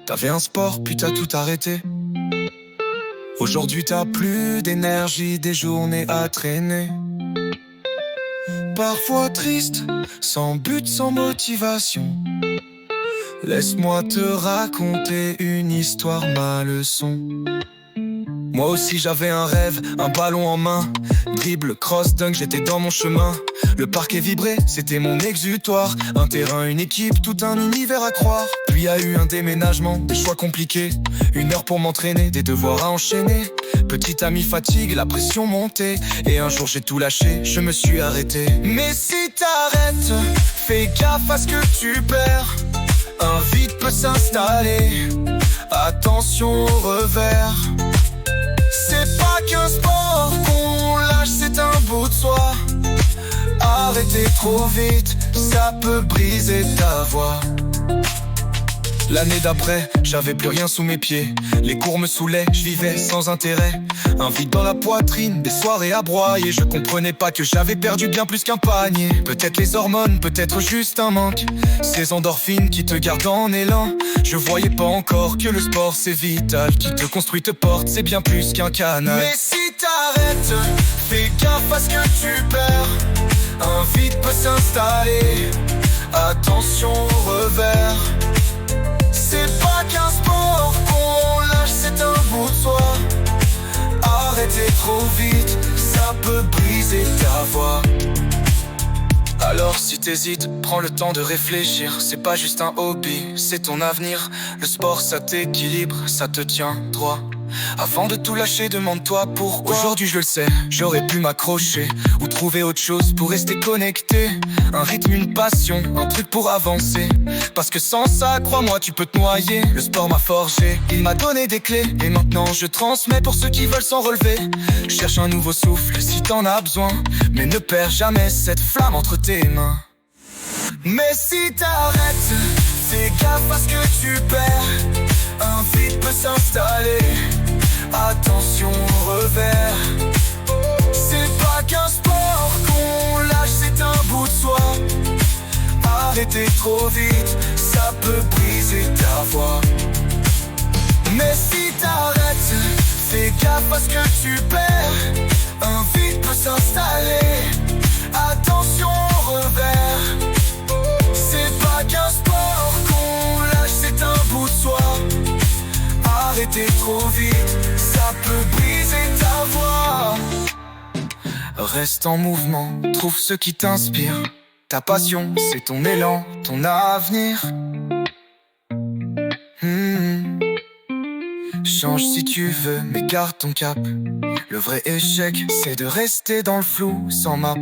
T'avais un sport, puis t'as tout arrêté. Aujourd'hui t'as plus d'énergie, des journées à traîner. Parfois triste, sans but, sans motivation. Laisse-moi te raconter une histoire, ma leçon. Moi aussi j'avais un rêve, un ballon en main. Dribble, cross, dunk, j'étais dans mon chemin. Le parquet vibrait, c'était mon exutoire. Un terrain, une équipe, tout un univers à croire. Puis y a eu un déménagement, des choix compliqués. 1 heure pour m'entraîner, des devoirs à enchaîner. Petit ami fatigue, la pression montait. Et un jour j'ai tout lâché, je me suis arrêté. Mais si t'arrêtes, fais gaffe à ce que tu perds. Un vide peut s'installer, attention au revers. C'est pas qu'un sport qu'on lâche, c'est un bout de soi. Arrêter trop vite, ça peut briser ta voix. L'année d'après, j'avais plus rien sous mes pieds. Les cours me saoulaient, je vivais sans intérêt. Un vide dans la poitrine, des soirées à broyer. Je comprenais pas que j'avais perdu bien plus qu'un panier. Peut-être les hormones, peut-être juste un manque. Ces endorphines qui te gardent en élan. Je voyais pas encore que le sport c'est vital. Qui te construit, te porte, c'est bien plus qu'un canal. Mais si t'arrêtes, fais gaffe à ce que tu perds. Un vide peut s'installer, attention au revers. C'est pas qu'un sport qu'on lâche, c'est un bout de soi. Arrêter trop vite, ça peut briser ta voix. Alors si t'hésites, prends le temps de réfléchir. C'est pas juste un hobby, c'est ton avenir. Le sport ça t'équilibre, ça te tient droit. Avant de tout lâcher, demande-toi pourquoi. Aujourd'hui je le sais, j'aurais pu m'accrocher ou trouver autre chose pour rester connecté. Un rythme, une passion, un truc pour avancer. Parce que sans ça, crois-moi, tu peux te noyer. Le sport m'a forgé, il m'a donné des clés. Et maintenant je transmets pour ceux qui veulent s'en relever. Cherche un nouveau souffle si t'en as besoin. Mais ne perds jamais cette flamme entre tes mains. Mais si t'arrêtes, fais gaffe à ce que tu perds. Un vide peut s'installer, attention au revers. C'est pas qu'un sport qu'on lâche, c'est un bout de soi. Arrêter trop vite, ça peut briser ta voix. Mais si t'arrêtes, fais gaffe à ce que tu perds. Un vide peut s'installer, attention au revers. C'est pas qu'un sport qu'on lâche, c'est un bout de soi. Arrêter trop vite, ça peut briser ta voix. Reste en mouvement, trouve ce qui t'inspire. Ta passion, c'est ton élan, ton avenir. Change si tu veux, mais garde ton cap. Le vrai échec, c'est de rester dans le flou, sans map.